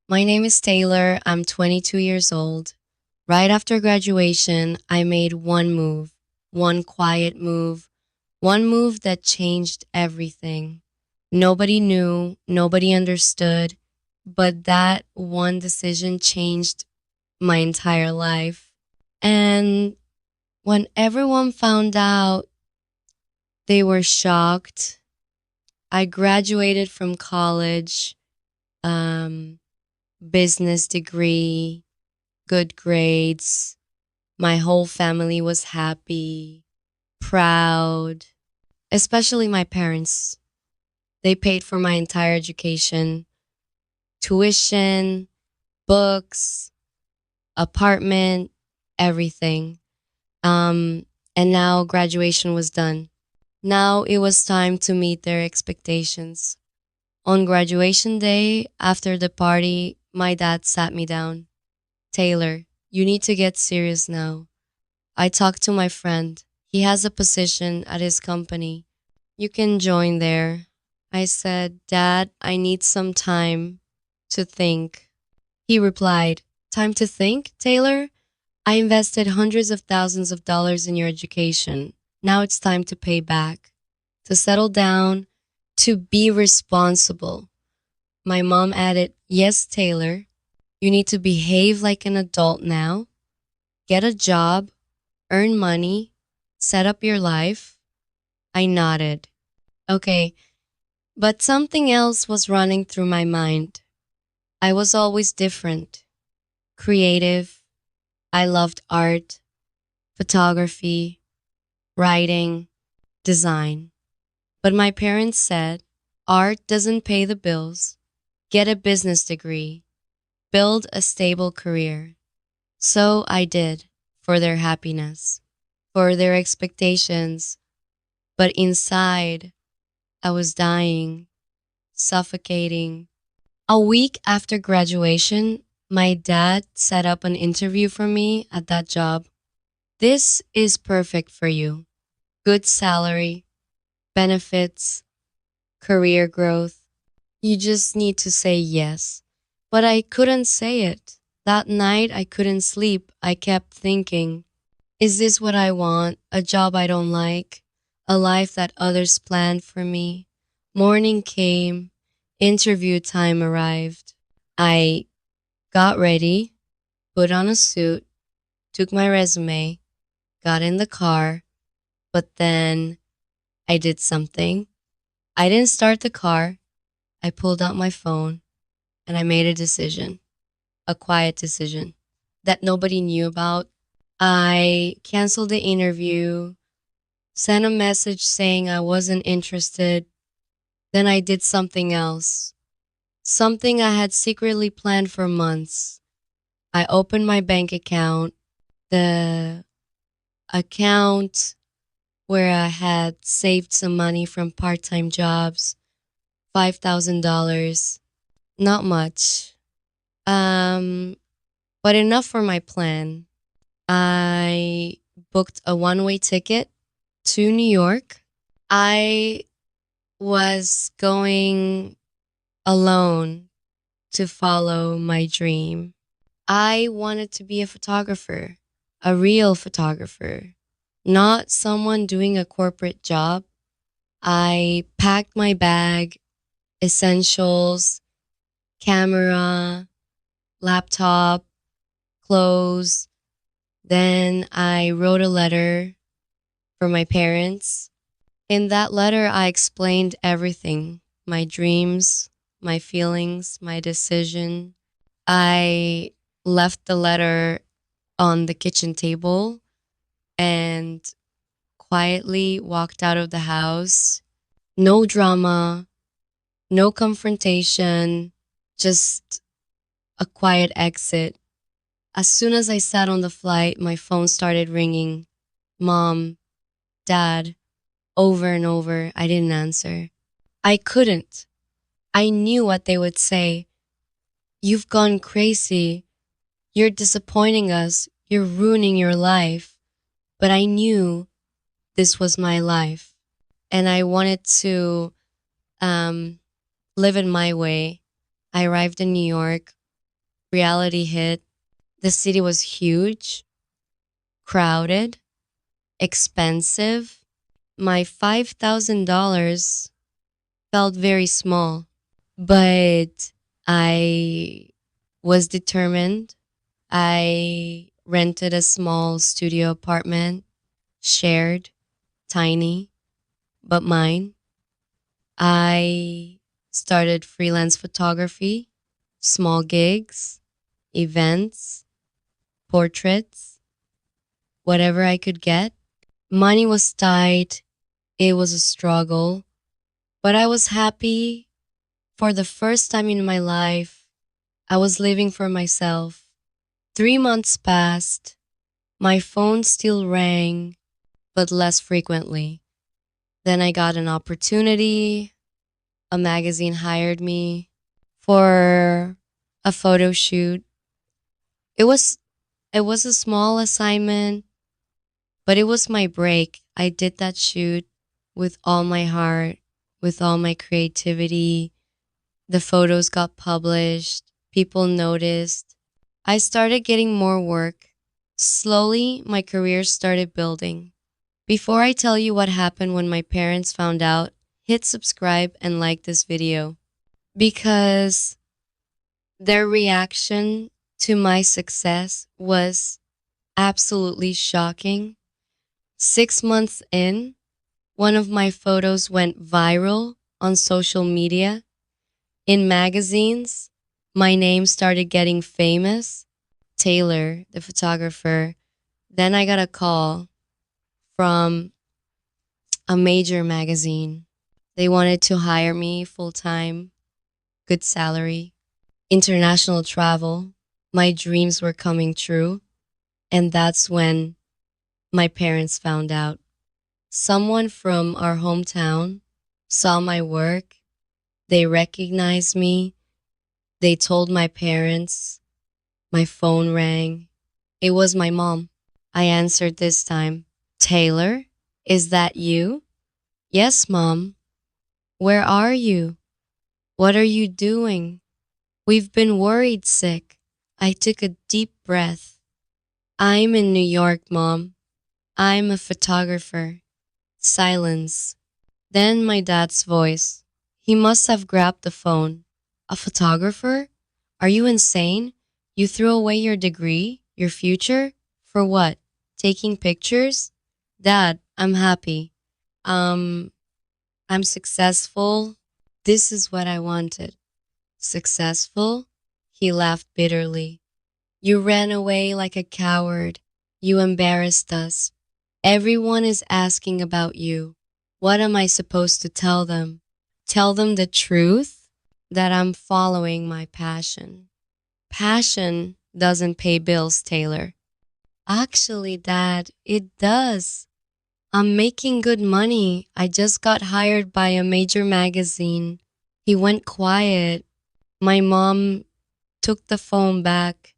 My name is Taylor. I'm 22 years old. Right after graduation, I made one move, one quiet move, one move that changed everything. Nobody knew, nobody understood, but that one decision changed my entire life. And when everyone found out, they were shocked. I graduated from college, um, business degree, good grades. My whole family was happy, proud, especially my parents. They paid for my entire education, tuition, books, apartment, everything. Um, and now graduation was done. Now it was time to meet their expectations. On graduation day, after the party, my dad sat me down. Taylor, you need to get serious now. I talked to my friend. He has a position at his company. You can join there. I said, Dad, I need some time to think. He replied, Time to think, Taylor? I invested hundreds of thousands of dollars in your education. Now it's time to pay back, to settle down, to be responsible. My mom added, Yes, Taylor, you need to behave like an adult now, get a job, earn money, set up your life. I nodded. Okay, but something else was running through my mind. I was always different, creative. I loved art, photography, writing, design. But my parents said, art doesn't pay the bills. Get a business degree, build a stable career. So I did, for their happiness, for their expectations. But inside, I was dying, suffocating. A week after graduation, my dad set up an interview for me at that job. This is perfect for you. Good salary, benefits, career growth. You just need to say yes. But I couldn't say it. That night, I couldn't sleep. I kept thinking, is this what I want? A job I don't like? A life that others planned for me? Morning came, interview time arrived. I got ready, put on a suit, took my resume, got in the car, but then I did something. I didn't start the car. I pulled out my phone and I made a decision, a quiet decision that nobody knew about. I canceled the interview, sent a message saying I wasn't interested. Then I did something else, something I had secretly planned for months. I opened my bank account, the account where I had saved some money from part time jobs, $5,000. Not much, um, but enough for my plan. I booked a one-way ticket to New York. I was going alone to follow my dream. I wanted to be a photographer, a real photographer, not someone doing a corporate job. I packed my bag, essentials, camera, laptop, clothes. Then I wrote a letter for my parents. In that letter, I explained everything, my dreams, my feelings, my decision. I left the letter on the kitchen table and quietly walked out of the house. No drama, no confrontation, just a quiet exit. As soon as I sat on the flight, my phone started ringing. Mom, Dad, over and over. I didn't answer. I couldn't. I knew what they would say. You've gone crazy. You're disappointing us. You're ruining your life. But I knew this was my life. And I wanted to um, live it my way. I arrived in New York. Reality hit. The city was huge, crowded, expensive. My $5,000 felt very small, but I was determined. I rented a small studio apartment, shared, tiny, but mine. I started freelance photography, small gigs, events, portraits, whatever I could get. Money was tight. It was a struggle, but I was happy. For the first time in my life, I was living for myself. 3 months passed. My phone still rang, but less frequently. Then I got an opportunity. A magazine hired me for a photo shoot. It was it was a small assignment, but it was my break. I did that shoot with all my heart, with all my creativity. The photos got published, people noticed. I started getting more work. Slowly, my career started building. Before I tell you what happened when my parents found out, hit subscribe and like this video because their reaction to my success was absolutely shocking. 6 months in, one of my photos went viral on social media. In magazines, my name started getting famous. Taylor, the photographer. Then I got a call from a major magazine. They wanted to hire me full time, good salary, international travel. My dreams were coming true. And that's when my parents found out. Someone from our hometown saw my work. They recognized me. They told my parents. My phone rang. It was my mom. I answered this time. Taylor, is that you? Yes, Mom. Where are you? What are you doing? We've been worried sick. I took a deep breath. I'm in New York, Mom. I'm a photographer. Silence. Then my dad's voice. He must have grabbed the phone. A photographer? Are you insane? You threw away your degree, your future? For what? Taking pictures? Dad, I'm happy. Um, I'm successful. This is what I wanted. Successful? He laughed bitterly. You ran away like a coward. You embarrassed us. Everyone is asking about you. What am I supposed to tell them? Tell them the truth? That I'm following my passion. Passion doesn't pay bills, Taylor. Actually, Dad, it does. I'm making good money. I just got hired by a major magazine. He went quiet. My mom took the phone back.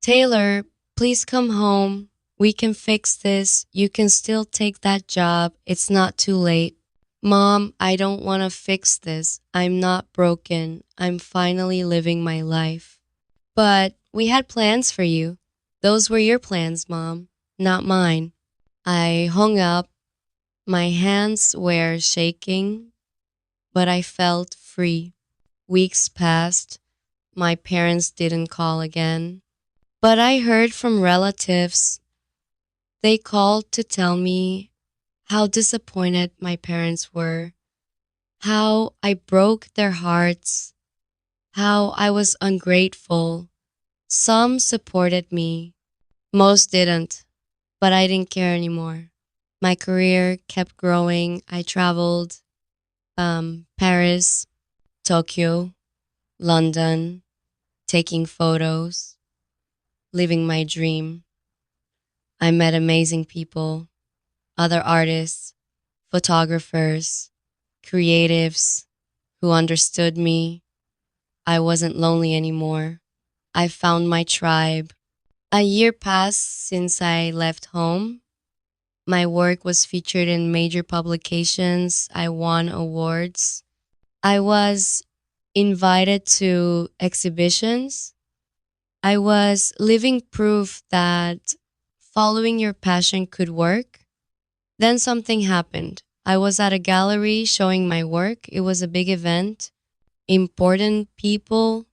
Taylor, please come home. We can fix this. You can still take that job. It's not too late. Mom, I don't want to fix this. I'm not broken. I'm finally living my life. But we had plans for you. Those were your plans, Mom, not mine. I hung up. My hands were shaking, but I felt free. Weeks passed. My parents didn't call again. But I heard from relatives. They called to tell me how disappointed my parents were, how I broke their hearts, how I was ungrateful. Some supported me, most didn't, but I didn't care anymore. My career kept growing. I traveled Paris, Tokyo, London, taking photos, living my dream. I met amazing people, other artists, photographers, creatives who understood me. I wasn't lonely anymore. I found my tribe. A year passed since I left home. My work was featured in major publications. I won awards. I was invited to exhibitions. I was living proof that following your passion could work. Then something happened. I was at a gallery showing my work. It was a big event, important people,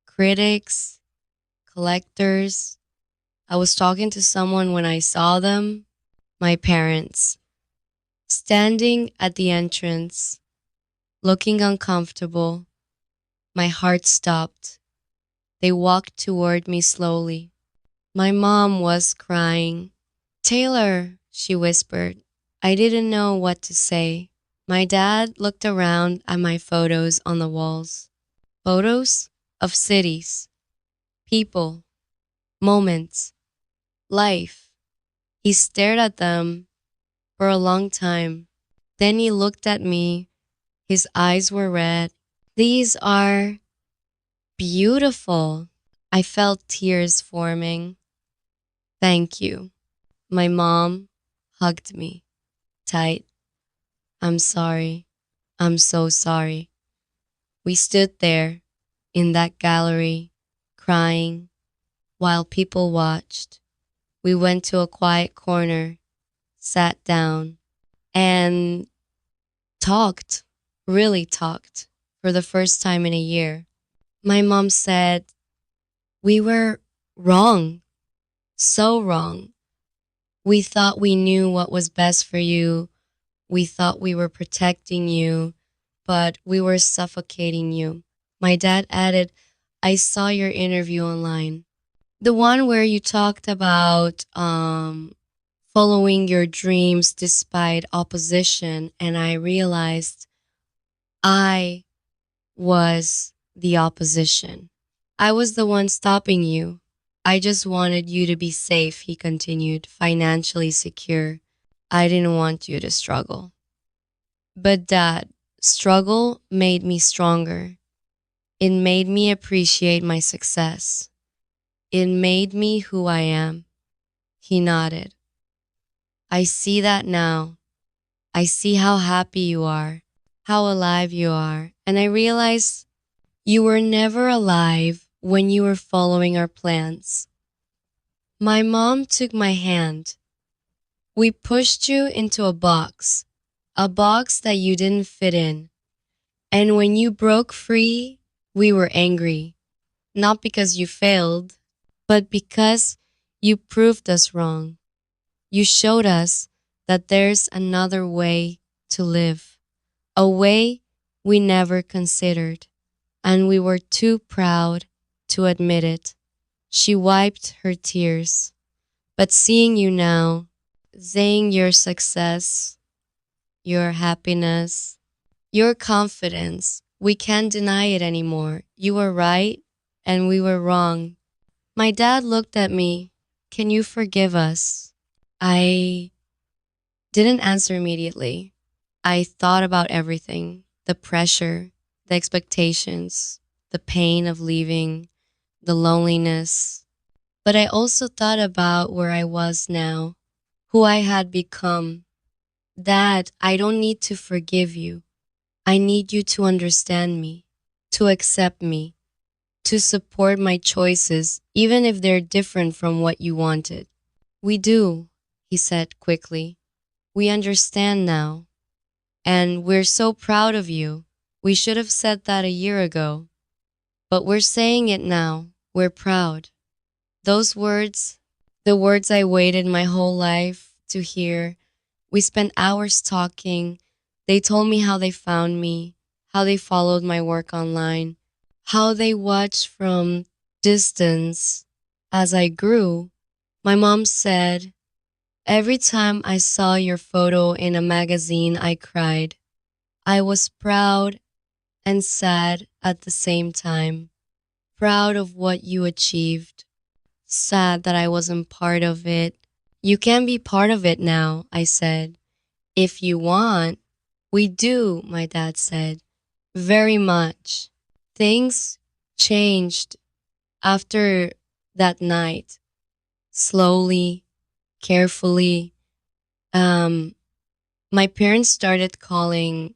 critics, collectors. I was talking to someone when I saw them, my parents, standing at the entrance, looking uncomfortable. My heart stopped. They walked toward me slowly. My mom was crying. Taylor, she whispered. I didn't know what to say. My dad looked around at my photos on the walls. Photos of cities, people, moments, life. He stared at them for a long time. Then he looked at me. His eyes were red. These are beautiful. I felt tears forming. Thank you. My mom hugged me tight. I'm sorry. I'm so sorry. We stood there in that gallery, crying, while people watched. We went to a quiet corner, sat down, and talked, really talked, for the first time in a year. My mom said, we were wrong, so wrong. We thought we knew what was best for you. We thought we were protecting you, but we were suffocating you. My dad added, I saw your interview online. The one where you talked about following your dreams despite opposition, and I realized I was the opposition. I was the one stopping you. I just wanted you to be safe, he continued, financially secure. I didn't want you to struggle. But that struggle made me stronger. It made me appreciate my success. It made me who I am. He nodded. I see that now. I see how happy you are, how alive you are. And I realize you were never alive when you were following our plans. My mom took my hand. We pushed you into a box that you didn't fit in. And when you broke free, we were angry. Not because you failed, but because you proved us wrong. You showed us that there's another way to live, a way we never considered, and we were too proud to admit it. She wiped her tears. But seeing you now, seeing your success, your happiness, your confidence, we can't deny it anymore. You were right and we were wrong. My dad looked at me. Can you forgive us? I didn't answer immediately. I thought about everything, the pressure, the expectations, the pain of leaving, the loneliness. But I also thought about where I was now, who I had become. Dad, I don't need to forgive you. I need you to understand me, to accept me, to support my choices, even if they're different from what you wanted. We do, he said quickly. We understand now. And we're so proud of you. We should have said that a year ago. But we're saying it now. We're proud. Those words, the words I waited my whole life to hear, we spent hours talking. They told me how they found me, how they followed my work online, how they watched from distance as I grew. My mom said, every time I saw your photo in a magazine, I cried. I was proud and sad at the same time. Proud of what you achieved. Sad that I wasn't part of it. You can be part of it now, I said. If you want. We do, my dad said. Very much. Things changed after that night. Slowly, carefully. Um, my parents started calling,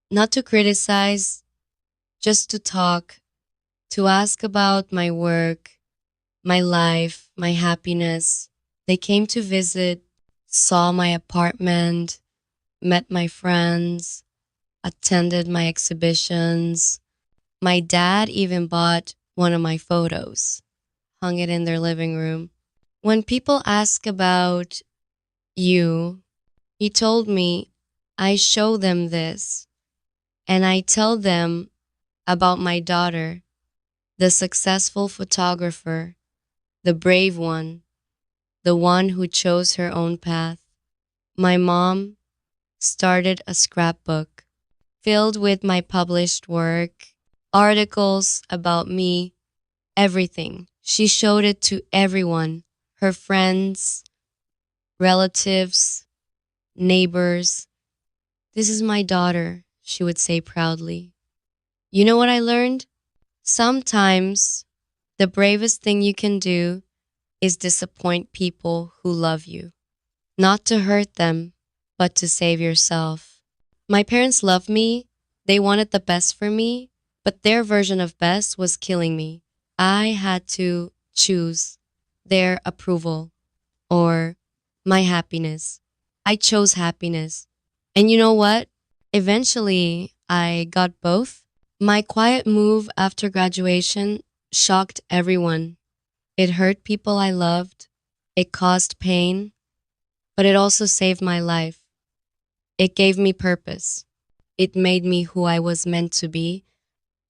not to criticize, just to talk, to ask about my work. my life, my happiness. They came to visit, saw my apartment, met my friends, attended my exhibitions. My dad even bought one of my photos, hung it in their living room. When people ask about you, he told me, I show them this and I tell them about my daughter, the successful photographer, the brave one, the one who chose her own path. My mom started a scrapbook filled with my published work, articles about me, everything. She showed it to everyone, her friends, relatives, neighbors. This is my daughter, she would say proudly. You know what I learned? Sometimes the bravest thing you can do is disappoint people who love you. Not to hurt them, but to save yourself. My parents loved me, they wanted the best for me, but their version of best was killing me. I had to choose their approval or my happiness. I chose happiness. And you know what? Eventually, I got both. My quiet move after graduation shocked everyone. It hurt people I loved, it caused pain, but it also saved my life. It gave me purpose. It made me who I was meant to be.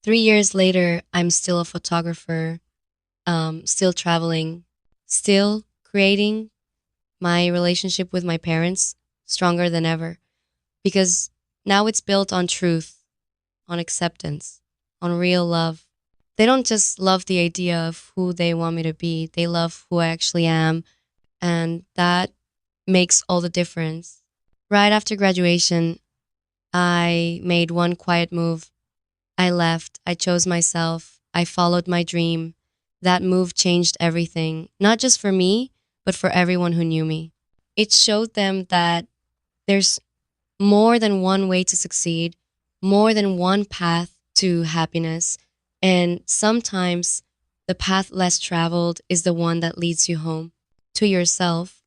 3 years later, I'm still a photographer, still traveling, still creating my relationship with my parents stronger than ever because now it's built on truth, on acceptance, on real love. They don't just love the idea of who they want me to be, they love who I actually am. And that makes all the difference. Right after graduation, I made one quiet move. I left, I chose myself, I followed my dream. That move changed everything, not just for me, but for everyone who knew me. It showed them that there's more than one way to succeed, more than one path to happiness. And sometimes the path less traveled is the one that leads you home to yourself.